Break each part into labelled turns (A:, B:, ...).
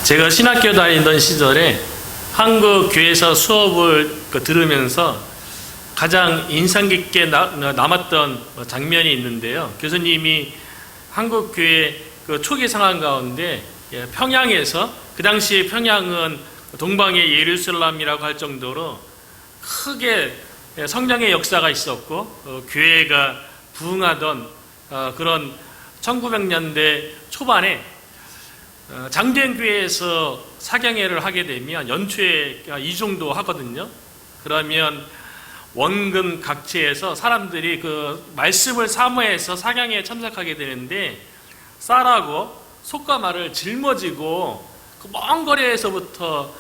A: 제가 신학교 다니던 시절에 한국 교회에서 수업을 들으면서 가장 인상 깊게 남았던 장면이 있는데요. 교수님이 한국 교회 그 초기 상황 가운데 평양에서, 그 당시 평양은 동방의 예루살렘이라고 할 정도로 크게 성령의 역사가 있었고 교회가 부흥하던 그런 1900년대 초반에 장대행교회에서 사경회를 하게 되면 연초에 2정도 하거든요. 그러면 원금 각지에서 사람들이 그 말씀을 사모해서 사경회에 참석하게 되는데, 쌀하고 솥가마를 짊어지고 그 먼 거리에서부터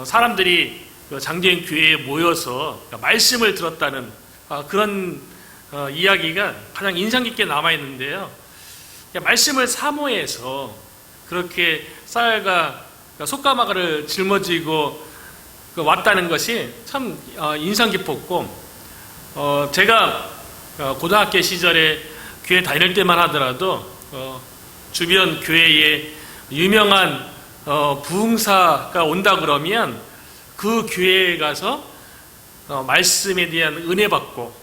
A: 사람들이 장대행 교회에 모여서 말씀을 들었다는 그런 이야기가 가장 인상 깊게 남아 있는데요. 말씀을 사모해서 그렇게 쌀과 솥가마를 짊어지고 왔다는 것이 참 인상 깊었고, 제가 고등학교 시절에 교회 다닐 때만 하더라도 주변 교회에 유명한 부흥사가 온다 그러면 그 교회에 가서 말씀에 대한 은혜 받고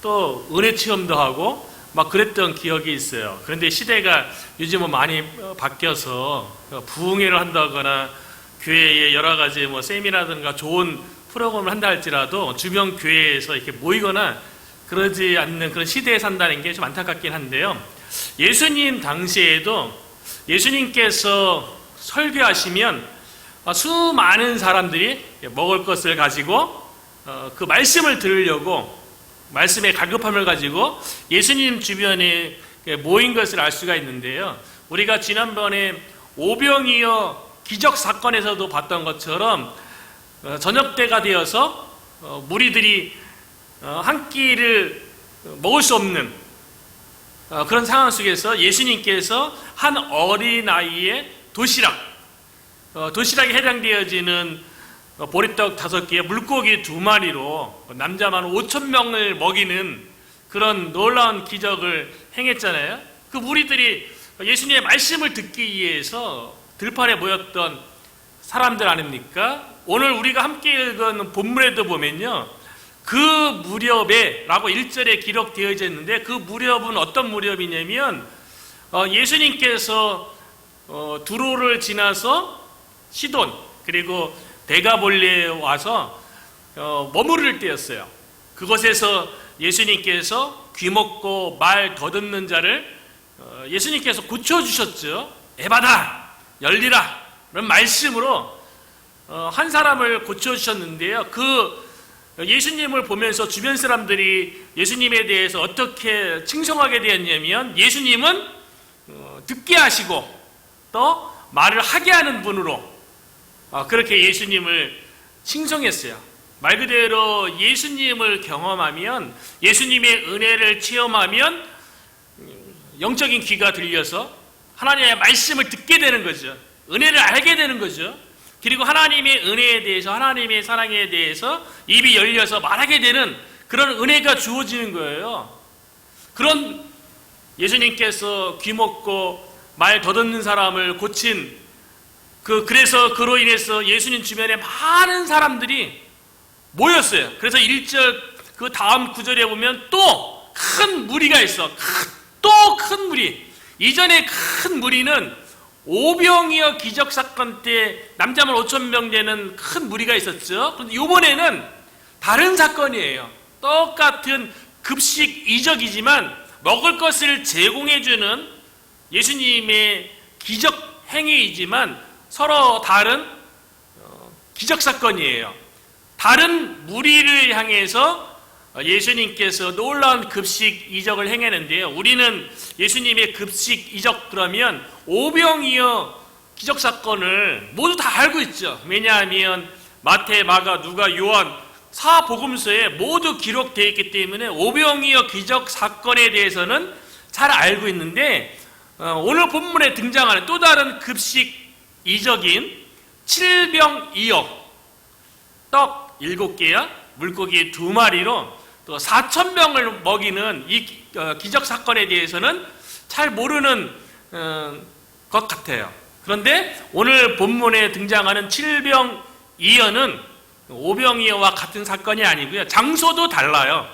A: 또 은혜 체험도 하고 막 그랬던 기억이 있어요. 그런데 시대가 요즘은 많이 바뀌어서 부흥회를 한다거나 교회에 여러 가지 세미나든가 좋은 프로그램을 한다 할지라도 주변 교회에서 이렇게 모이거나 그러지 않는 그런 시대에 산다는 게 좀 안타깝긴 한데요. 예수님 당시에도 예수님께서 설교하시면 수많은 사람들이 먹을 것을 가지고 그 말씀을 들으려고 말씀의 갈급함을 가지고 예수님 주변에 모인 것을 알 수가 있는데요. 우리가 지난번에 오병이어 기적 사건에서도 봤던 것처럼 저녁 때가 되어서 무리들이 한 끼를 먹을 수 없는 그런 상황 속에서 예수님께서 한 어린아이의 도시락에 해당되어지는 보리떡 5개에 물고기 2마리로 남자만 5,000명을 먹이는 그런 놀라운 기적을 행했잖아요. 그 무리들이 예수님의 말씀을 듣기 위해서 들판에 모였던 사람들 아닙니까? 오늘 우리가 함께 읽은 본문에도 보면요, 그 무렵에 라고 1절에 기록되어져 있는데, 그 무렵은 어떤 무렵이냐면 예수님께서 두로를 지나서 시돈 그리고 데가볼리에 와서 머무를 때였어요. 그곳에서 예수님께서 귀먹고 말 더듬는 자를 예수님께서 고쳐주셨죠. 에바다 열리라 그런 말씀으로 한 사람을 고쳐주셨는데요. 그 예수님을 보면서 주변 사람들이 예수님에 대해서 어떻게 칭송하게 되었냐면, 예수님은 듣게 하시고 또 말을 하게 하는 분으로 그렇게 예수님을 칭송했어요. 말 그대로 예수님을 경험하면, 예수님의 은혜를 체험하면 영적인 귀가 들려서 하나님의 말씀을 듣게 되는 거죠. 은혜를 알게 되는 거죠. 그리고 하나님의 은혜에 대해서, 하나님의 사랑에 대해서 입이 열려서 말하게 되는 그런 은혜가 주어지는 거예요. 그런 예수님께서 귀먹고 말 더듬는 사람을 고친 그래서 그로 인해서 예수님 주변에 많은 사람들이 모였어요. 그래서 1절 그 다음 9절에 보면 또 큰 무리가 있어. 또 큰 무리. 이전에 큰 무리는 오병이어 기적 사건 때 남자만 5,000명 되는 큰 무리가 있었죠. 그런데 이번에는 다른 사건이에요. 똑같은 급식 이적이지만 먹을 것을 제공해주는 예수님의 기적 행위이지만 서로 다른 기적 사건이에요. 다른 무리를 향해서 예수님께서 놀라운 급식 이적을 행했는데요. 우리는 예수님의 급식 이적 그러면 오병이어 기적 사건을 모두 다 알고 있죠. 왜냐하면 마태, 마가, 누가, 요한 사복음서에 모두 기록되어 있기 때문에 오병이어 기적 사건에 대해서는 잘 알고 있는데, 오늘 본문에 등장하는 또 다른 급식 이적인 7병2억, 떡 7개야 물고기 2마리로 또 4,000명을 먹이는 이 기적 사건에 대해서는 잘 모르는 것 같아요. 그런데 오늘 본문에 등장하는 칠병이어는 오병이어와 같은 사건이 아니고요. 장소도 달라요.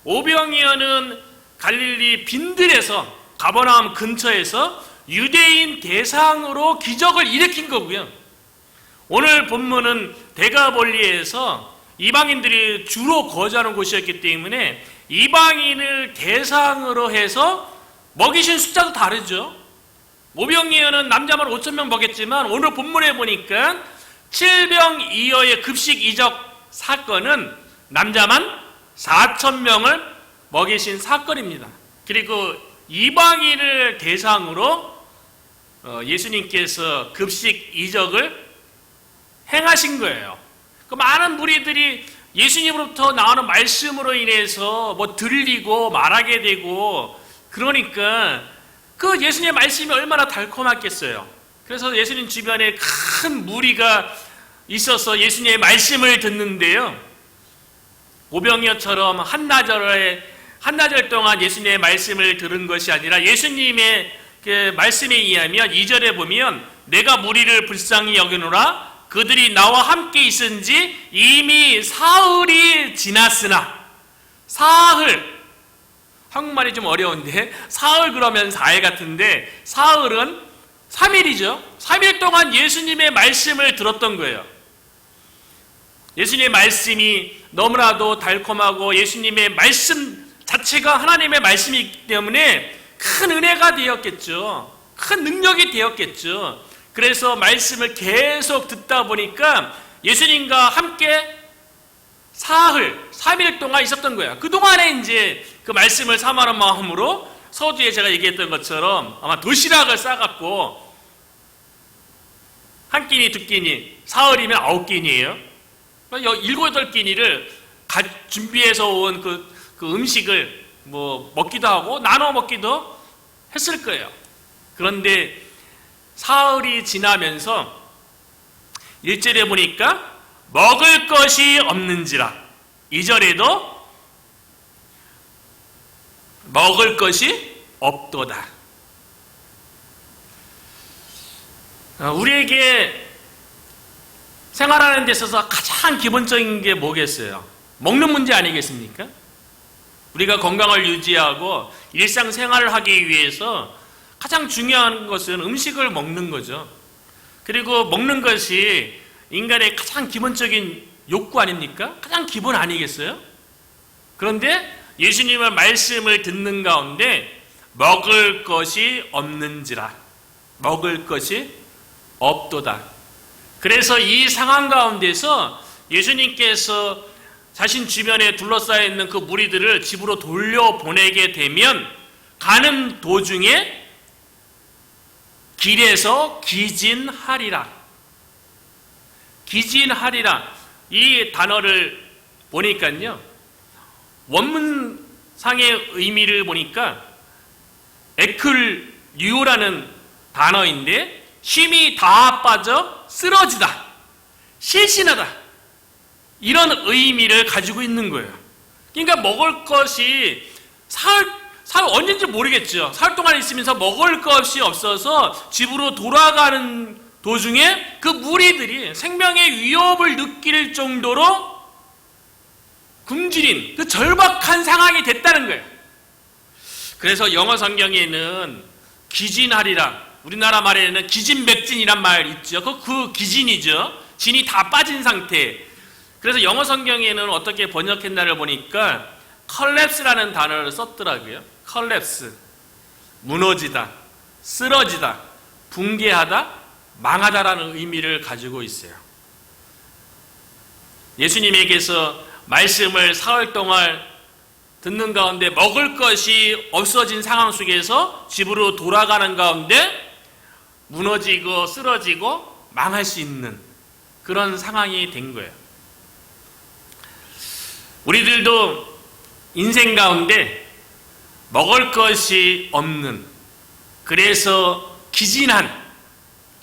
A: 오병이어는 갈릴리 빈들에서 가버나움 근처에서 유대인 대상으로 기적을 일으킨 거고요. 오늘 본문은 데가볼리에서 이방인들이 주로 거주하는 곳이었기 때문에 이방인을 대상으로 해서 먹이신 숫자도 다르죠. 오병이어는 남자만 5,000명 먹였지만 오늘 본문에 보니까 칠병이어의 급식 이적 사건은 남자만 4,000명을 먹이신 사건입니다. 그리고 이방인을 대상으로 예수님께서 급식 이적을 행하신 거예요. 그 많은 무리들이 예수님으로부터 나오는 말씀으로 인해서 뭐 들리고 말하게 되고, 그러니까 그 예수님의 말씀이 얼마나 달콤했겠어요. 그래서 예수님 주변에 큰 무리가 있어서 예수님의 말씀을 듣는데요. 오병이어처럼 한나절 동안 예수님의 말씀을 들은 것이 아니라 예수님의 그 말씀에 의하면 2절에 보면 내가 무리를 불쌍히 여기노라 그들이 나와 함께 있은지 이미 사흘이 지났으나, 사흘, 한국말이 좀 어려운데 사흘 그러면 4일 같은데 사흘은 3일이죠. 3일 동안 예수님의 말씀을 들었던 거예요. 예수님의 말씀이 너무나도 달콤하고 예수님의 말씀 자체가 하나님의 말씀이기 때문에 큰 은혜가 되었겠죠. 큰 능력이 되었겠죠. 그래서 말씀을 계속 듣다 보니까 예수님과 함께 사흘, 3일 동안 있었던 거예요. 그동안에 이제 그 말씀을 삼하는 마음으로 서두에 제가 얘기했던 것처럼 아마 도시락을 싸갖고 한 끼니 두 끼니, 사흘이면 9끼니예요. 7, 8끼니를 준비해서 온 그 음식을 뭐 먹기도 하고 나눠 먹기도 했을 거예요. 그런데 사흘이 지나면서 1절에 보니까 먹을 것이 없는지라, 2절에도 먹을 것이 없도다. 우리에게 생활하는 데 있어서 가장 기본적인 게 뭐겠어요? 먹는 문제 아니겠습니까? 우리가 건강을 유지하고 일상생활을 하기 위해서 가장 중요한 것은 음식을 먹는 거죠. 그리고 먹는 것이 인간의 가장 기본적인 욕구 아닙니까? 가장 기본 아니겠어요? 그런데 예수님의 말씀을 듣는 가운데 먹을 것이 없는지라, 먹을 것이 없도다. 그래서 이 상황 가운데서 예수님께서 자신 주변에 둘러싸여 있는 그 무리들을 집으로 돌려보내게 되면 가는 도중에 길에서 기진하리라. 기진하리라. 이 단어를 보니까요, 원문상의 의미를 보니까 에클류라는 단어인데 힘이 다 빠져 쓰러지다, 실신하다, 이런 의미를 가지고 있는 거예요. 그러니까 먹을 것이 사흘 언제인지 모르겠죠. 사흘 동안 있으면서 먹을 것이 없어서 집으로 돌아가는 도중에 그 무리들이 생명의 위협을 느낄 정도로 굶주린 그 절박한 상황이 됐다는 거예요. 그래서 영어 성경에는 기진하리라, 우리나라 말에는 기진맥진이란 말 있죠. 그 기진이죠. 진이 다 빠진 상태. 그래서 영어 성경에는 어떻게 번역했나를 보니까 collapse라는 단어를 썼더라고요. collapse, 무너지다, 쓰러지다, 붕괴하다, 망하다라는 의미를 가지고 있어요. 예수님에게서 말씀을 사흘 동안 듣는 가운데 먹을 것이 없어진 상황 속에서 집으로 돌아가는 가운데 무너지고 쓰러지고 망할 수 있는 그런 상황이 된 거예요. 우리들도 인생 가운데 먹을 것이 없는, 그래서 기진한,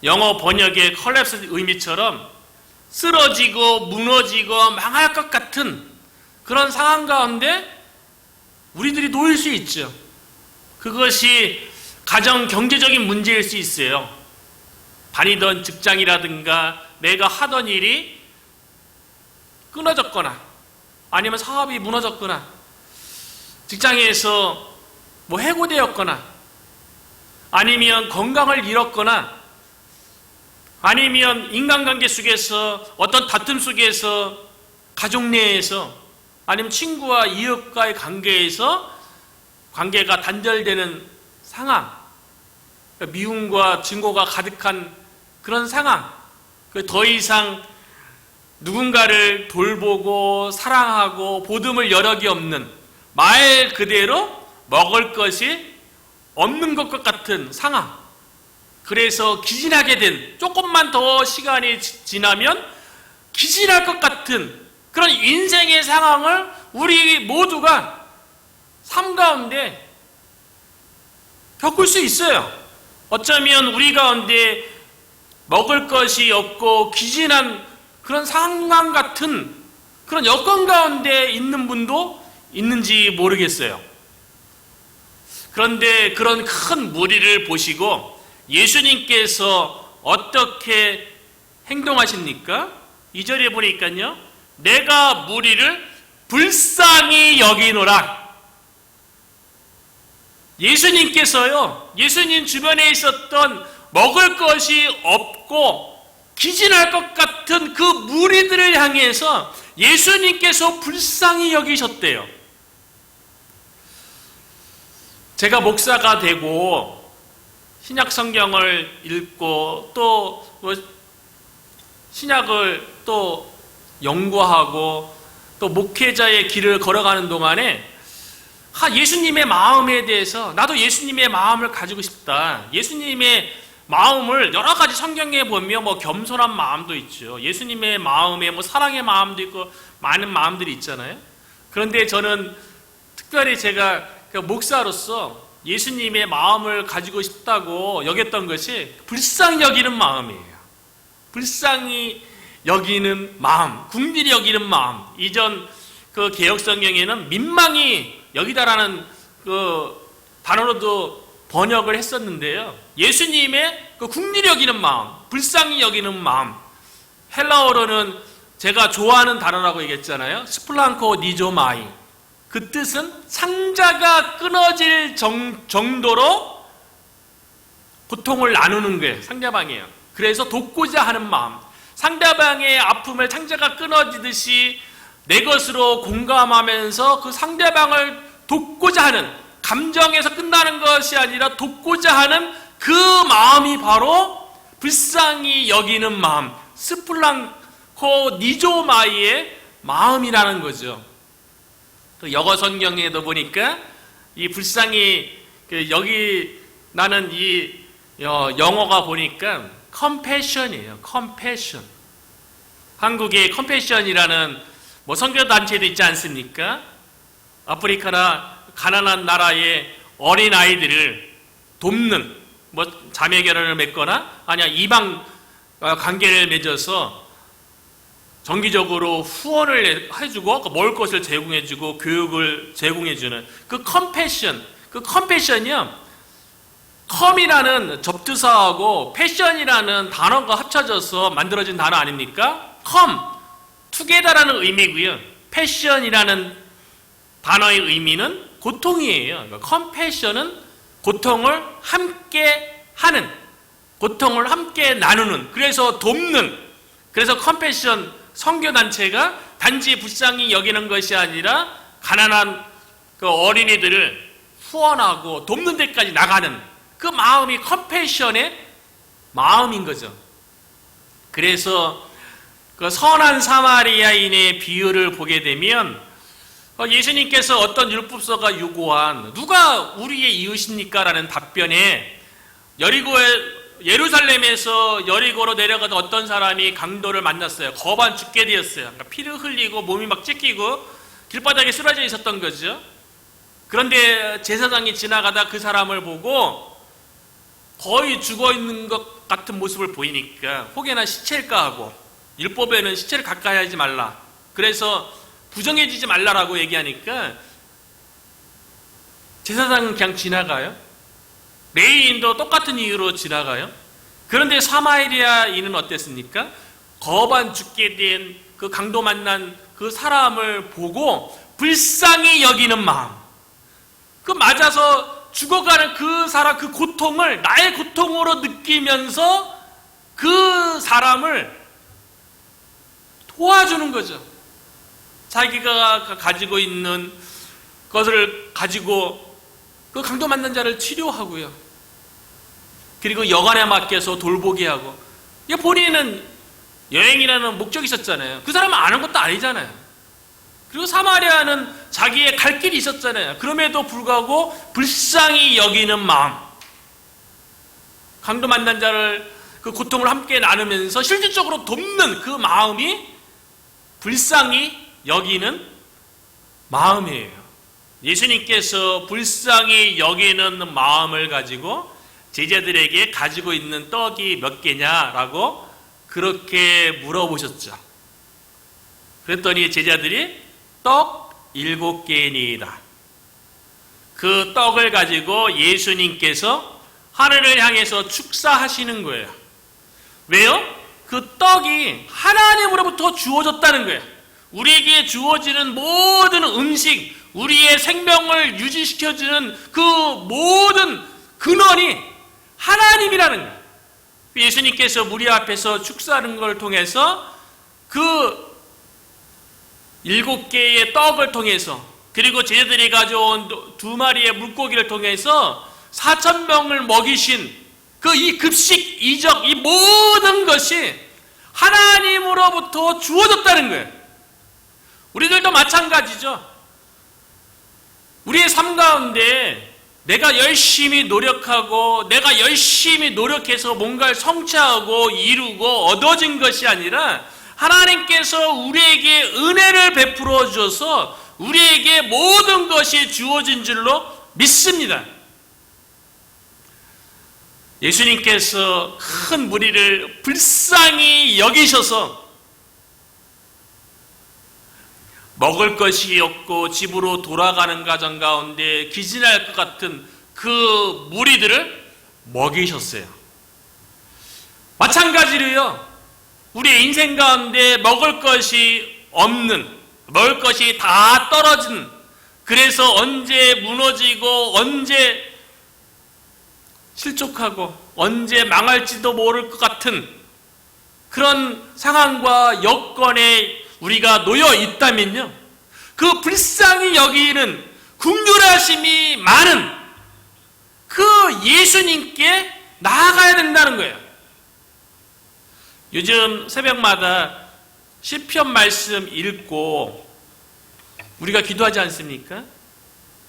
A: 영어 번역의 컬랩스 의미처럼 쓰러지고 무너지고 망할 것 같은 그런 상황 가운데 우리들이 놓일 수 있죠. 그것이 가정 경제적인 문제일 수 있어요. 다니던 직장이라든가 내가 하던 일이 끊어졌거나 아니면 사업이 무너졌거나 직장에서 뭐 해고되었거나 아니면 건강을 잃었거나 아니면 인간관계 속에서 어떤 다툼 속에서 가족 내에서 아니면 친구와 이웃과의 관계에서 관계가 단절되는 상황, 미움과 증오가 가득한 그런 상황, 더 이상 누군가를 돌보고 사랑하고 보듬을 여력이 없는 말 그대로 먹을 것이 없는 것과 같은 상황. 그래서 기진하게 된, 조금만 더 시간이 지나면 기진할 것 같은 그런 인생의 상황을 우리 모두가 삶 가운데 겪을 수 있어요. 어쩌면 우리 가운데 먹을 것이 없고 기진한 그런 상황 같은 그런 여건 가운데 있는 분도 있는지 모르겠어요. 그런데 그런 큰 무리를 보시고 예수님께서 어떻게 행동하십니까? 2절에 보니까요, 내가 무리를 불쌍히 여기노라. 예수님께서요, 예수님 주변에 있었던 먹을 것이 없고 기진할 것 같은 그 무리들을 향해서 예수님께서 불쌍히 여기셨대요. 제가 목사가 되고 신약 성경을 읽고 또 신약을 또 연구하고 또 목회자의 길을 걸어가는 동안에 예수님의 마음에 대해서 나도 예수님의 마음을 가지고 싶다. 예수님의 마음을 여러 가지 성경에 보면 뭐 겸손한 마음도 있죠. 예수님의 마음에 뭐 사랑의 마음도 있고 많은 마음들이 있잖아요. 그런데 저는 특별히 제가 목사로서 예수님의 마음을 가지고 싶다고 여겼던 것이 불쌍히 여기는 마음이에요. 불쌍히 여기는 마음, 궁딜이 여기는 마음. 이전 그 개역성경에는 민망히 여기다라는 그 단어로도 번역을 했었는데요. 예수님의 그 궁딜이 여기는 마음, 불쌍히 여기는 마음. 헬라어로는 제가 좋아하는 단어라고 얘기했잖아요. 스플랑코 니조마이. 그 뜻은 상자가 끊어질 정도로 고통을 나누는 게 상대방이에요. 그래서 돕고자 하는 마음, 상대방의 아픔을 상자가 끊어지듯이 내 것으로 공감하면서 그 상대방을 돕고자 하는, 감정에서 끝나는 것이 아니라 돕고자 하는 그 마음이 바로 불쌍히 여기는 마음, 스플랑코 니조마이의 마음이라는 거죠. 또 영어 성경에도 보니까 이 불쌍히 여기 나는 이 영어가 보니까 compassion이에요. compassion. 한국에 compassion이라는 뭐 선교 단체도 있지 않습니까? 아프리카나 가난한 나라의 어린 아이들을 돕는 뭐 자매 결혼을 맺거나 아니야 이방 관계를 맺어서 정기적으로 후원을 해주고 먹을 것을 제공해주고 교육을 제공해주는 그 컴패션, 그 컴패션이요, 컴이라는 접두사하고 패션이라는 단어가 합쳐져서 만들어진 단어 아닙니까? 컴, 투게더라는 의미고요. 패션이라는 단어의 의미는 고통이에요. 컴패션은 고통을 함께 하는, 고통을 함께 나누는, 그래서 돕는, 그래서 컴패션 선교단체가 단지 불쌍히 여기는 것이 아니라 가난한 그 어린이들을 후원하고 돕는 데까지 나가는 그 마음이 컴패션의 마음인 거죠. 그래서 그 선한 사마리아인의 비유를 보게 되면 예수님께서 어떤 율법서가 요구한 누가 우리의 이웃입니까? 라는 답변에 예루살렘에서 여리고로 내려가던 어떤 사람이 강도를 만났어요. 거반 죽게 되었어요. 그러니까 피를 흘리고 몸이 막 찢기고 길바닥에 쓰러져 있었던 거죠. 그런데 제사장이 지나가다 그 사람을 보고 거의 죽어 있는 것 같은 모습을 보이니까 혹여나 시체일까 하고, 율법에는 시체를 가까이 하지 말라, 그래서 부정해지지 말라라고 얘기하니까 제사장은 그냥 지나가요. 레위인도 똑같은 이유로 지나가요. 그런데 사마리아인은 어땠습니까? 거반 죽게 된 그 강도 만난 그 사람을 보고 불쌍히 여기는 마음, 그 맞아서 죽어가는 그 사람, 그 고통을 나의 고통으로 느끼면서 그 사람을 도와주는 거죠. 자기가 가지고 있는 것을 가지고 그 강도 만난 자를 치료하고요. 그리고 여관에 맡겨서 돌보게 하고. 본인은 여행이라는 목적이 있었잖아요. 그 사람은 아는 것도 아니잖아요. 그리고 사마리아는 자기의 갈 길이 있었잖아요. 그럼에도 불구하고 불쌍히 여기는 마음, 강도 만난 자를 그 고통을 함께 나누면서 실질적으로 돕는 그 마음이 불쌍히 여기는 마음이에요. 예수님께서 불쌍히 여기는 마음을 가지고 제자들에게 가지고 있는 떡이 몇 개냐라고 그렇게 물어보셨죠. 그랬더니 제자들이 떡 7개니이다. 그 떡을 가지고 예수님께서 하늘을 향해서 축사하시는 거예요. 왜요? 그 떡이 하나님으로부터 주어졌다는 거예요. 우리에게 주어지는 모든 음식, 우리의 생명을 유지시켜주는 그 모든 근원이 하나님이라는 거예요. 예수님께서 무리 앞에서 축사하는 걸 통해서 그 7개의 떡을 통해서, 그리고 제자들이 가져온 2마리의 물고기를 통해서 4,000명을 먹이신 그 이 급식, 이적, 이 모든 것이 하나님으로부터 주어졌다는 거예요. 우리들도 마찬가지죠. 우리의 삶 가운데 내가 열심히 노력하고 내가 열심히 노력해서 뭔가를 성취하고 이루고 얻어진 것이 아니라 하나님께서 우리에게 은혜를 베풀어 주셔서 우리에게 모든 것이 주어진 줄로 믿습니다. 예수님께서 큰 무리를 불쌍히 여기셔서 먹을 것이 없고 집으로 돌아가는 가정 가운데 기진할 것 같은 그 무리들을 먹이셨어요. 마찬가지로요, 우리의 인생 가운데 먹을 것이 없는, 먹을 것이 다 떨어진, 그래서 언제 무너지고 언제 실족하고 언제 망할지도 모를 것 같은 그런 상황과 여건에 우리가 놓여 있다면요, 그 불쌍히 여기는 긍휼하심이 많은 그 예수님께 나아가야 된다는 거예요. 요즘 새벽마다 시편 말씀 읽고 우리가 기도하지 않습니까?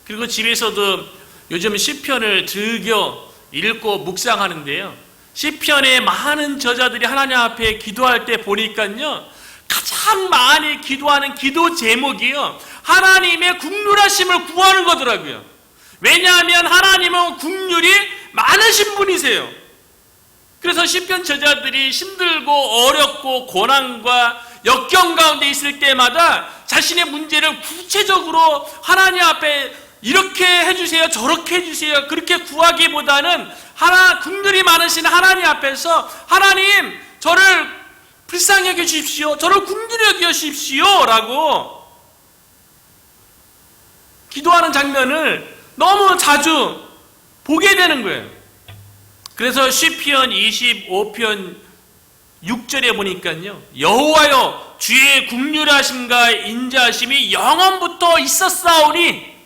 A: 그리고 집에서도 요즘 시편을 즐겨 읽고 묵상하는데요, 시편의 많은 저자들이 하나님 앞에 기도할 때 보니까요, 가장 많이 기도하는 기도 제목이요, 하나님의 긍휼하심을 구하는 거더라고요. 왜냐하면 하나님은 긍휼이 많으신 분이세요. 그래서 시편 저자들이 힘들고 어렵고 고난과 역경 가운데 있을 때마다 자신의 문제를 구체적으로 하나님 앞에 이렇게 해주세요, 저렇게 해주세요, 그렇게 구하기보다는 긍휼이 많으신 하나님 앞에서 하나님, 저를 불쌍히 여겨주십시오, 저를 긍휼히 여겨주십시오 라고 기도하는 장면을 너무 자주 보게 되는 거예요. 그래서 시편 25편 6절에 보니까요, 여호와여 주의 긍휼하심과 인자하심이 영원부터 있었사오니,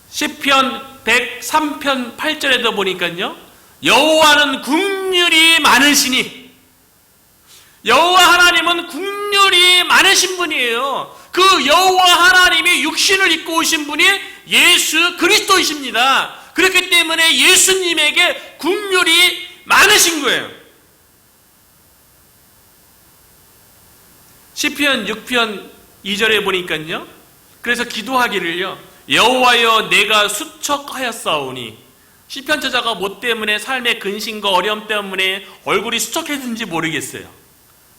A: 시편 103편 8절에도 보니까요, 여호와는 긍휼이 많으시니, 여호와 하나님은 긍휼이 많으신 분이에요. 그 여호와 하나님이 육신을 입고 오신 분이 예수 그리스도이십니다. 그렇기 때문에 예수님에게 긍휼이 많으신 거예요. 시편 6편 2절에 보니까요, 그래서 기도하기를요, 여호와여 내가 수척하였사오니, 시편 저자가 뭐 때문에 삶의 근심과 어려움 때문에 얼굴이 수척했는지 모르겠어요.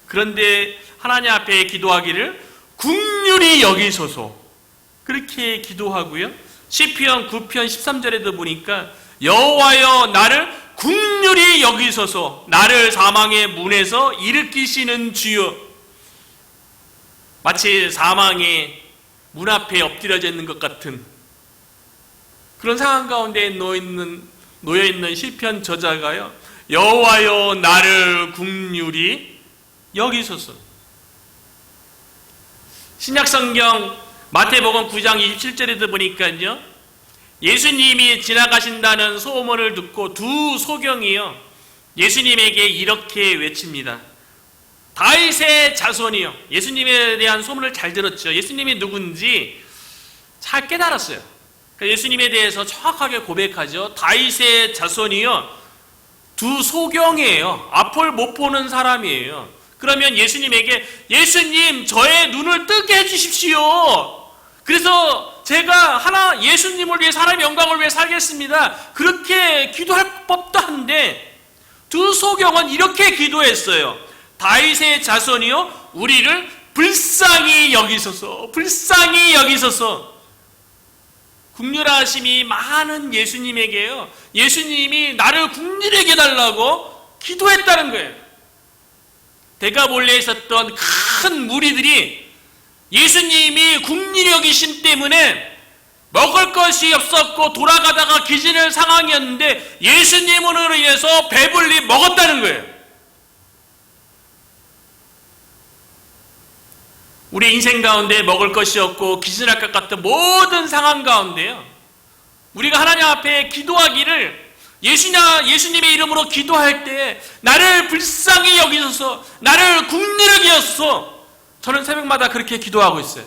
A: 그런데 하나님 앞에 기도하기를 긍휼히 여기소서, 그렇게 기도하고요, 시편 9편 13절에도 보니까 여호와여 나를 긍휼히 여기소서. 나를 사망의 문에서 일으키시는 주여. 마치 사망의 문 앞에 엎드려져 있는 것 같은 그런 상황 가운데 놓여있는 시편 저자가요, 여호와여 나를 긍휼히 여기소서. 신약성경 마태복음 9장 27절에도 보니까요, 예수님이 지나가신다는 소문을 듣고 두 소경이요 예수님에게 이렇게 외칩니다. 다윗의 자손이요. 예수님에 대한 소문을 잘 들었죠. 예수님이 누군지 잘 깨달았어요. 그러니까 예수님에 대해서 정확하게 고백하죠. 다윗의 자손이요, 두 소경이에요. 앞을 못 보는 사람이에요. 그러면 예수님에게, 예수님 저의 눈을 뜨게 해주십시오. 그래서 제가 예수님을 위해, 사람의 영광을 위해 살겠습니다. 그렇게 기도할 법도 한데 두 소경은 이렇게 기도했어요. 다윗의 자손이요 우리를 불쌍히 여기소서. 불쌍히 여기소서. 긍휼하심이 많은 예수님에게요, 예수님이 나를 긍휼히 여겨달라고 기도했다는 거예요. 데가볼리에 있었던 큰 무리들이 예수님이 긍휼히 여기심 때문에 먹을 것이 없었고 돌아가다가 기진할 상황이었는데 예수님으로 인해서 배불리 먹었다는 거예요. 우리 인생 가운데 먹을 것이 없고 기진할 것 같은 모든 상황 가운데요, 우리가 하나님 앞에 기도하기를, 예수님의 이름으로 기도할 때 나를 불쌍히 여기소서, 나를 긍휼히 여기소서. 저는 새벽마다 그렇게 기도하고 있어요.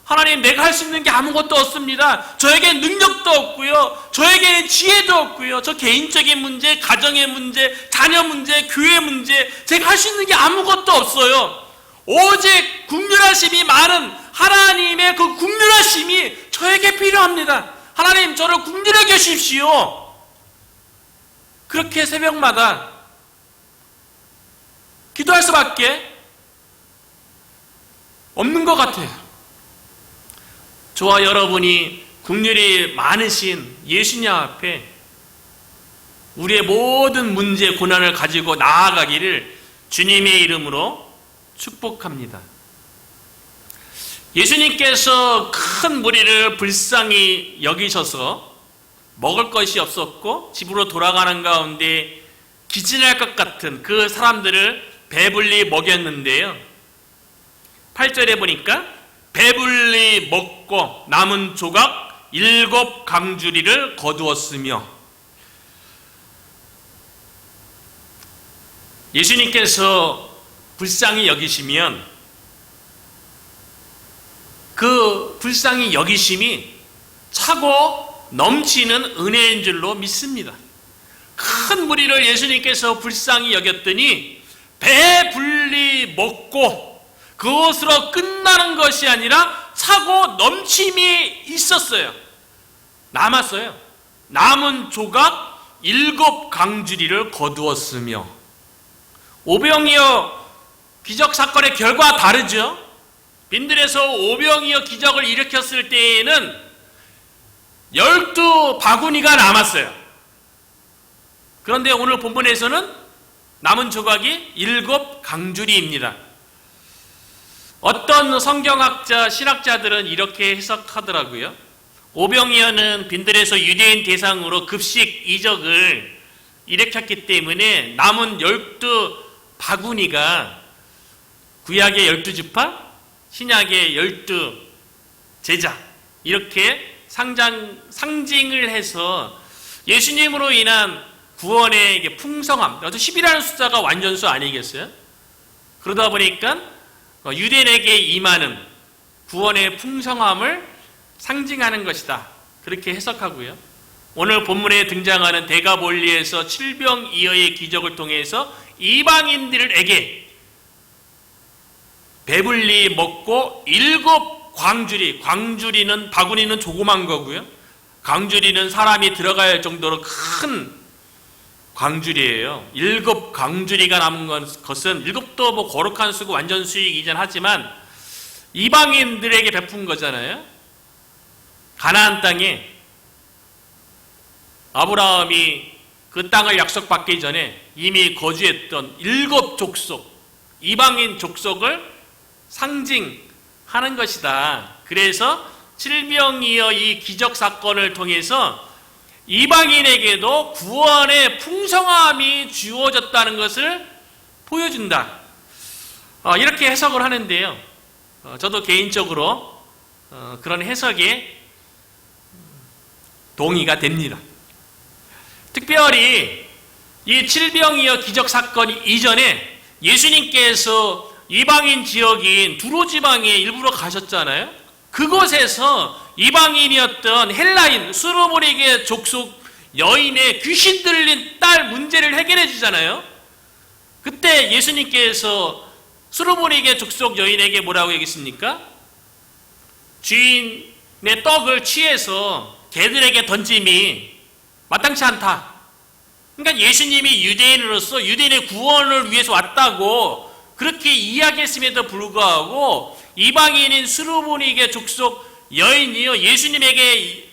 A: 하나님, 내가 할 수 있는 게 아무것도 없습니다. 저에겐 능력도 없고요, 저에게는 지혜도 없고요, 저 개인적인 문제, 가정의 문제, 자녀 문제, 교회 문제, 제가 할 수 있는 게 아무것도 없어요. 오직 긍휼하심이 많은 하나님의 그 긍휼하심이 저에게 필요합니다. 하나님, 저를 긍휼히 여기십시오. 그렇게 새벽마다 기도할 수밖에 없는 것 같아요. 저와 여러분이 긍휼이 많으신 예수님 앞에 우리의 모든 문제, 고난을 가지고 나아가기를 주님의 이름으로 축복합니다. 예수님께서 큰 무리를 불쌍히 여기셔서 먹을 것이 없었고 집으로 돌아가는 가운데 기진할 것 같은 그 사람들을 배불리 먹였는데요, 8절에 보니까 배불리 먹고 남은 조각 7 강주리를 거두었으며, 예수님께서 불쌍히 여기시면 그 불쌍히 여기심이 차고 넘치는 은혜인 줄로 믿습니다. 큰 무리를 예수님께서 불쌍히 여겼더니 배불리 먹고 그것으로 끝나는 것이 아니라 차고 넘침이 있었어요. 남았어요. 남은 조각 7 강주리를 거두었으며. 오병이어 기적 사건의 결과 다르죠. 빈들에서 오병이어 기적을 일으켰을 때에는 12 바구니가 남았어요. 그런데 오늘 본문에서는 남은 조각이 7 강주리입니다. 어떤 성경학자, 신학자들은 이렇게 해석하더라고요. 오병이어는 빈들에서 유대인 대상으로 급식 이적을 일으켰기 때문에 남은 12 바구니가 구약의 12지파, 신약의 12 제자, 이렇게 상징을 해서 예수님으로 인한 구원의 풍성함, 10이라는 숫자가 완전수 아니겠어요? 그러다 보니까 유대인에게 임하는 구원의 풍성함을 상징하는 것이다, 그렇게 해석하고요. 오늘 본문에 등장하는 데가볼리에서 칠병이어의 기적을 통해서 이방인들에게 배불리 먹고 7 광주리, 광주리는 바구니는 조그만 거고요, 광주리는 사람이 들어갈 정도로 큰 광주리예요. 7 광주리가 남은 것은 7도 뭐 거룩한 수고 완전 수익이긴 하지만 이방인들에게 베푼 거잖아요. 가나안 땅에 아브라함이 그 땅을 약속받기 전에 이미 거주했던 7족속, 이방인 족속을 상징하는 것이다. 그래서 칠병이어 이 기적 사건을 통해서 이방인에게도 구원의 풍성함이 주어졌다는 것을 보여준다. 이렇게 해석을 하는데요. 저도 개인적으로 그런 해석에 동의가 됩니다. 특별히 이 칠병이어 기적 사건 이전에 예수님께서 이방인 지역인 두로 지방에 일부러 가셨잖아요. 그곳에서 이방인이었던 헬라인 수르보니게 족속 여인의 귀신 들린 딸 문제를 해결해 주잖아요. 그때 예수님께서 수르보니게 족속 여인에게 뭐라고 얘기했습니까? 주인의 떡을 취해서 개들에게 던짐이 마땅치 않다. 그러니까 예수님이 유대인으로서 유대인의 구원을 위해서 왔다고 그렇게 이야기했음에도 불구하고 이방인인 수르보니게 족속 여인이요 예수님에게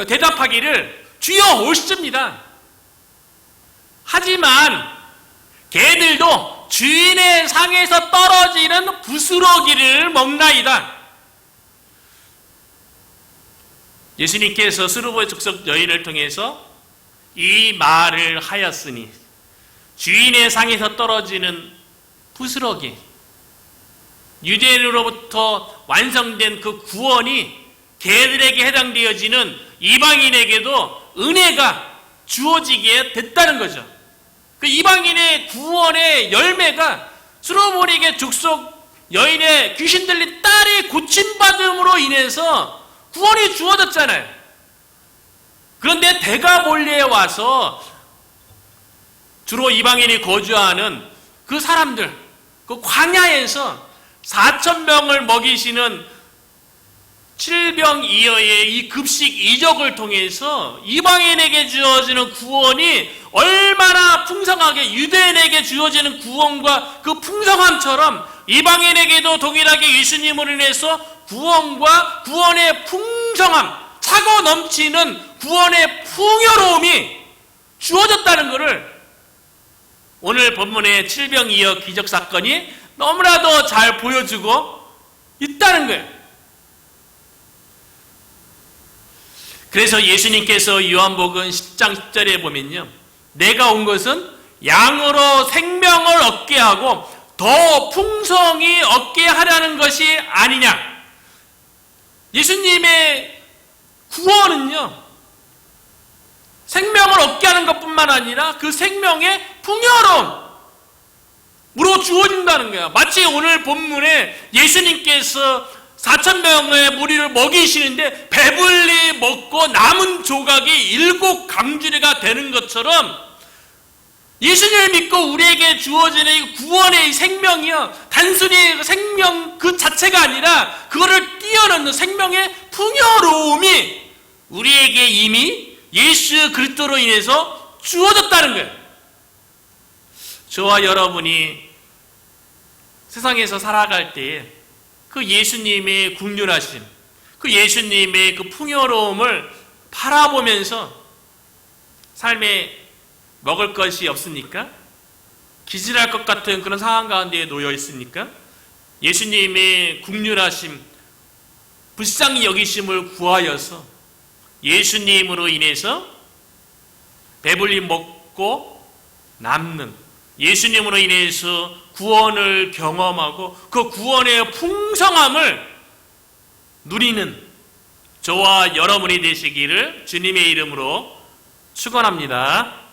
A: 대답하기를 주여 오시습니다. 하지만 개들도 주인의 상에서 떨어지는 부스러기를 먹나이다. 예수님께서 수르보니게 족속 여인을 통해서 이 말을 하였으니 주인의 상에서 떨어지는 부스러기, 유대인으로부터 완성된 그 구원이 개들에게 해당되어지는 이방인에게도 은혜가 주어지게 됐다는 거죠. 그 이방인의 구원의 열매가 수르보니게 족속 여인의 귀신 들린 딸이 고침받음으로 인해서 구원이 주어졌잖아요. 그런데 데가볼리에 와서 주로 이방인이 거주하는 그 사람들, 그 광야에서 4,000명을 먹이시는 칠병이어의 이 급식 이적을 통해서 이방인에게 주어지는 구원이 얼마나 풍성하게 유대인에게 주어지는 구원과 그 풍성함처럼 이방인에게도 동일하게 예수님으로 인해서 구원과 구원의 풍성함, 차고 넘치는 구원의 풍요로움이 주어졌다는 것을 오늘 본문의 칠병이어 기적 사건이 너무나도 잘 보여주고 있다는 거예요. 그래서 예수님께서 요한복음 10장 10절에 보면요, 내가 온 것은 양으로 생명을 얻게 하고 더 풍성히 얻게 하려는 것이 아니냐. 예수님의 구원은요, 생명을 얻게 하는 것뿐만 아니라 그 생명의 풍요로움으로 주어진다는 거야. 마치 오늘 본문에 예수님께서 4,000명의 무리를 먹이시는데 배불리 먹고 남은 조각이 7강주리가 되는 것처럼 예수님을 믿고 우리에게 주어지는 이 구원의 생명이요, 단순히 생명 그 자체가 아니라 그거를 뛰어넘는 생명의 풍요로움이 우리에게 이미 예수 그리스도로 인해서 주어졌다는 거예요. 저와 여러분이 세상에서 살아갈 때에 그 예수님의 국률하심, 그 예수님의 그 풍요로움을 바라보면서 삶에 먹을 것이 없습니까? 기절할 것 같은 그런 상황 가운데 놓여 있습니까? 예수님의 국률하심, 불쌍히 여기심을 구하여서 예수님으로 인해서 배불리 먹고 남는, 예수님으로 인해서 구원을 경험하고 그 구원의 풍성함을 누리는 저와 여러분이 되시기를 주님의 이름으로 축원합니다.